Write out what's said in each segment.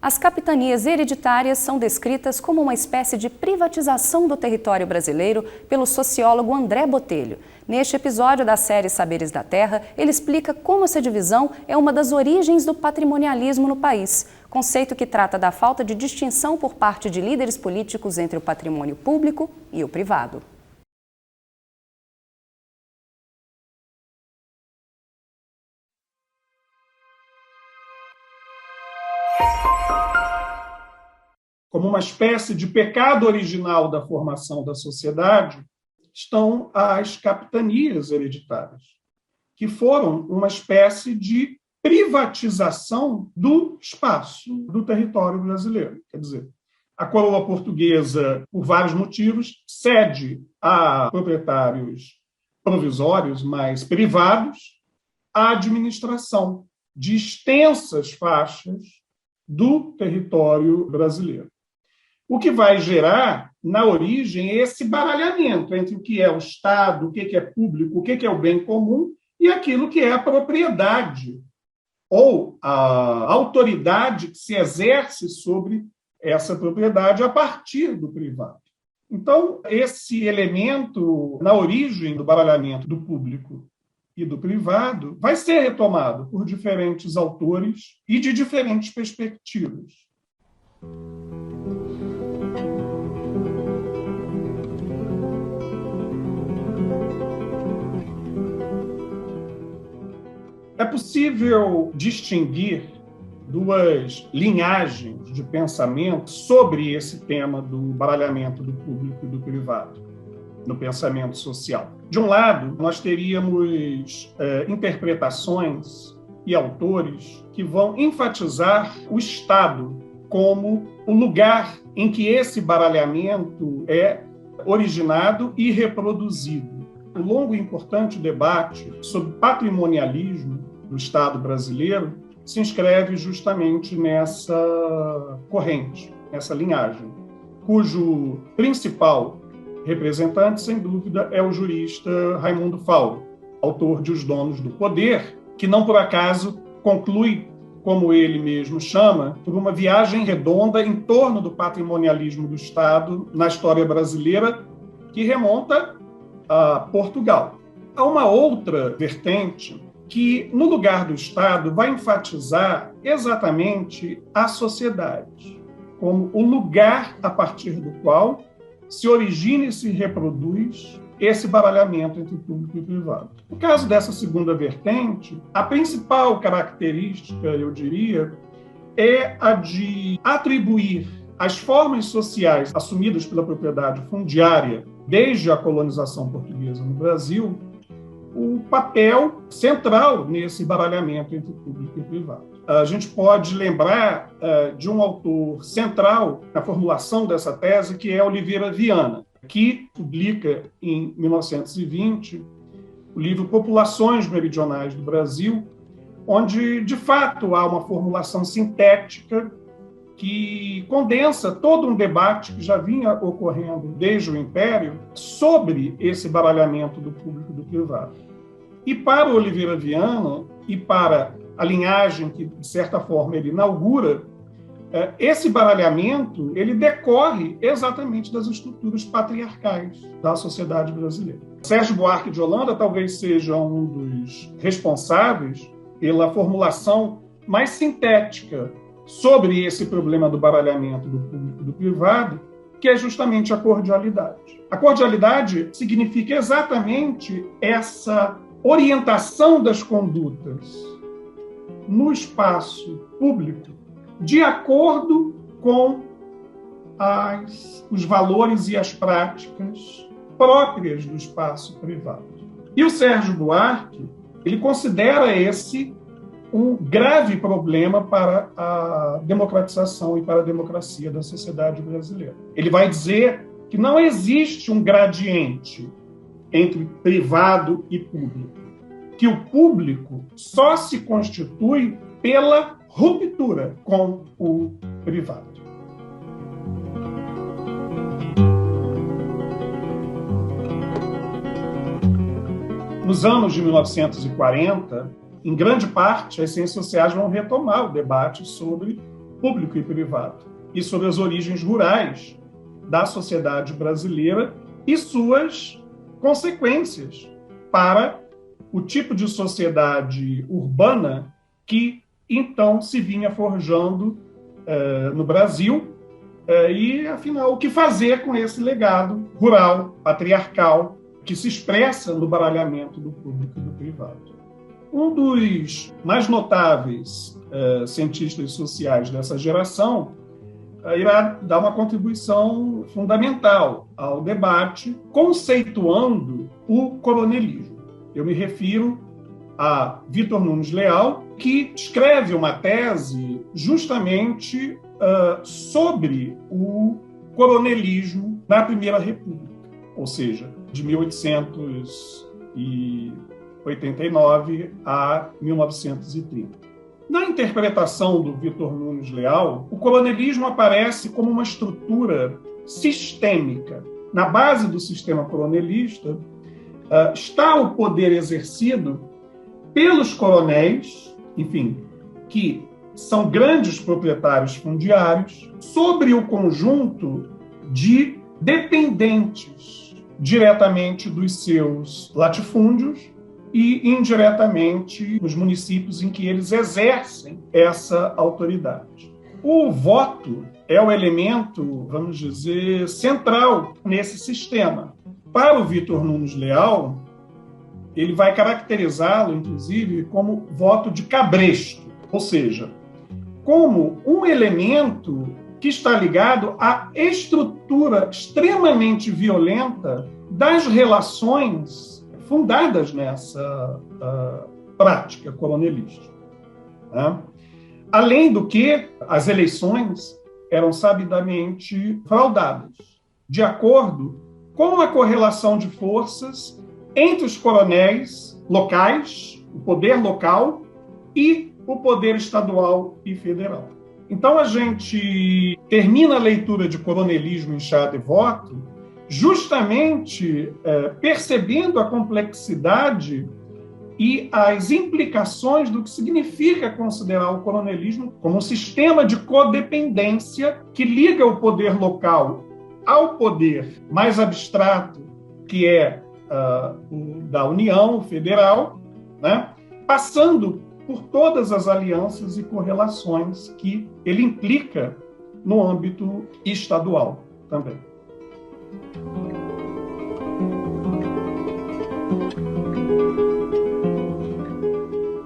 As capitanias hereditárias são descritas como uma espécie de privatização do território brasileiro pelo sociólogo André Botelho. Neste episódio da série Saberes da Terra, ele explica como essa divisão é uma das origens do patrimonialismo no país, conceito que trata da falta de distinção por parte de líderes políticos entre o patrimônio público e o privado. Como uma espécie de pecado original da formação da sociedade, estão as capitanias hereditárias, que foram uma espécie de privatização do espaço do território brasileiro. Quer dizer, a coroa portuguesa, por vários motivos, cede a proprietários provisórios, mas privados, a administração de extensas faixas do território brasileiro. O que vai gerar, na origem, esse baralhamento entre o que é o Estado, o que é público, o que é o bem comum e aquilo que é a propriedade ou a autoridade que se exerce sobre essa propriedade a partir do privado. Então, esse elemento, na origem do baralhamento do público e do privado, vai ser retomado por diferentes autores e de diferentes perspectivas. É possível distinguir duas linhagens de pensamento sobre esse tema do baralhamento do público e do privado no pensamento social. De um lado, nós teríamos interpretações e autores que vão enfatizar o Estado como o lugar em que esse baralhamento é originado e reproduzido. O longo e importante debate sobre patrimonialismo do Estado brasileiro se inscreve justamente nessa corrente, nessa linhagem, cujo principal representante, sem dúvida, é o jurista Raimundo Fauro, autor de Os Donos do Poder, que não por acaso conclui, como ele mesmo chama, por uma viagem redonda em torno do patrimonialismo do Estado na história brasileira, que remonta a Portugal. Há uma outra vertente que, no lugar do Estado, vai enfatizar exatamente a sociedade, como o lugar a partir do qual se origina e se reproduz esse baralhamento entre público e privado. No caso dessa segunda vertente, a principal característica, eu diria, é a de atribuir às formas sociais assumidas pela propriedade fundiária desde a colonização portuguesa no Brasil o papel central nesse baralhamento entre público e privado. A gente pode lembrar de um autor central na formulação dessa tese, que é Oliveira Viana, que publica em 1920 o livro Populações Meridionais do Brasil, onde, de fato, há uma formulação sintética que condensa todo um debate que já vinha ocorrendo desde o Império sobre esse baralhamento do público e do privado. E para Oliveira Viana, e para a linhagem que, de certa forma, ele inaugura, esse baralhamento ele decorre exatamente das estruturas patriarcais da sociedade brasileira. Sérgio Buarque de Holanda talvez seja um dos responsáveis pela formulação mais sintética sobre esse problema do baralhamento do público e do privado, que é justamente a cordialidade. A cordialidade significa exatamente essa orientação das condutas no espaço público de acordo com os valores e as práticas próprias do espaço privado. E o Sérgio Buarque, ele considera esse um grave problema para a democratização e para a democracia da sociedade brasileira. Ele vai dizer que não existe um gradiente entre privado e público, que o público só se constitui pela ruptura com o privado. Nos anos de 1940, em grande parte, as ciências sociais vão retomar o debate sobre público e privado, e sobre as origens rurais da sociedade brasileira e suas consequências para o tipo de sociedade urbana que então se vinha forjando no Brasil, e, afinal, o que fazer com esse legado rural, patriarcal, que se expressa no baralhamento do público e do privado. Um dos mais notáveis cientistas sociais dessa geração irá dar uma contribuição fundamental ao debate, conceituando o coronelismo. Eu me refiro a Vitor Nunes Leal, que escreve uma tese justamente sobre o coronelismo na Primeira República, ou seja, de 1889 a 1930. Na interpretação do Vitor Nunes Leal, o coronelismo aparece como uma estrutura sistêmica. Na base do sistema coronelista está o poder exercido pelos coronéis, enfim, que são grandes proprietários fundiários, sobre o conjunto de dependentes diretamente dos seus latifúndios e indiretamente nos municípios em que eles exercem essa autoridade. O voto é o elemento, vamos dizer, central nesse sistema. Para o Vitor Nunes Leal, ele vai caracterizá-lo, inclusive, como voto de cabresto, ou seja, como um elemento que está ligado à estrutura extremamente violenta das relações fundadas nessa prática coronelista. Além do que, as eleições eram sabidamente fraudadas, de acordo com a correlação de forças entre os coronéis locais, o poder local, e o poder estadual e federal. Então, a gente termina a leitura de Coronelismo, Enxada e Voto justamente percebendo a complexidade e as implicações do que significa considerar o coronelismo como um sistema de codependência que liga o poder local ao poder mais abstrato, que é o da União Federal, né? Passando por todas as alianças e correlações que ele implica no âmbito estadual também.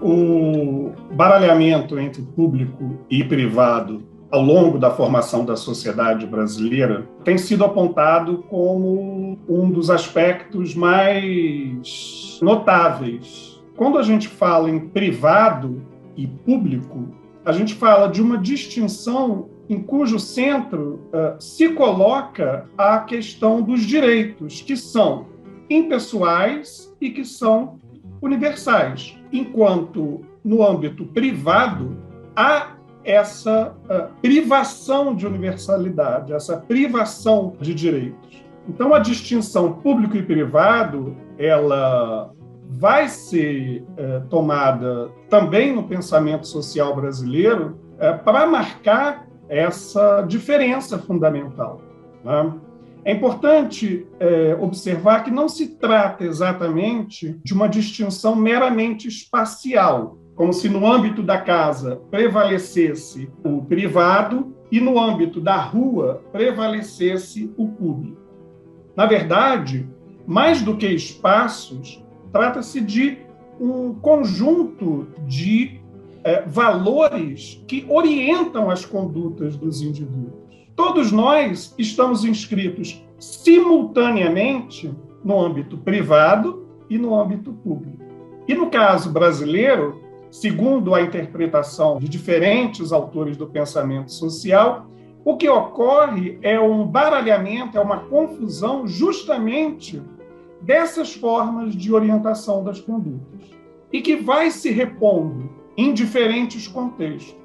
O baralhamento entre público e privado ao longo da formação da sociedade brasileira tem sido apontado como um dos aspectos mais notáveis. Quando a gente fala em privado e público, a gente fala de uma distinção em cujo centro se coloca a questão dos direitos, que são impessoais e que são universais, enquanto no âmbito privado há essa privação de universalidade, essa privação de direitos. Então, a distinção público e privado, ela vai ser tomada também no pensamento social brasileiro para marcar essa diferença fundamental, né? É importante observar que não se trata exatamente de uma distinção meramente espacial, como se no âmbito da casa prevalecesse o privado e no âmbito da rua prevalecesse o público. Na verdade, mais do que espaços, trata-se de um conjunto de valores que orientam as condutas dos indivíduos. Todos nós estamos inscritos simultaneamente no âmbito privado e no âmbito público. E no caso brasileiro, segundo a interpretação de diferentes autores do pensamento social, o que ocorre é um baralhamento, é uma confusão justamente dessas formas de orientação das condutas e que vai se repondo em diferentes contextos.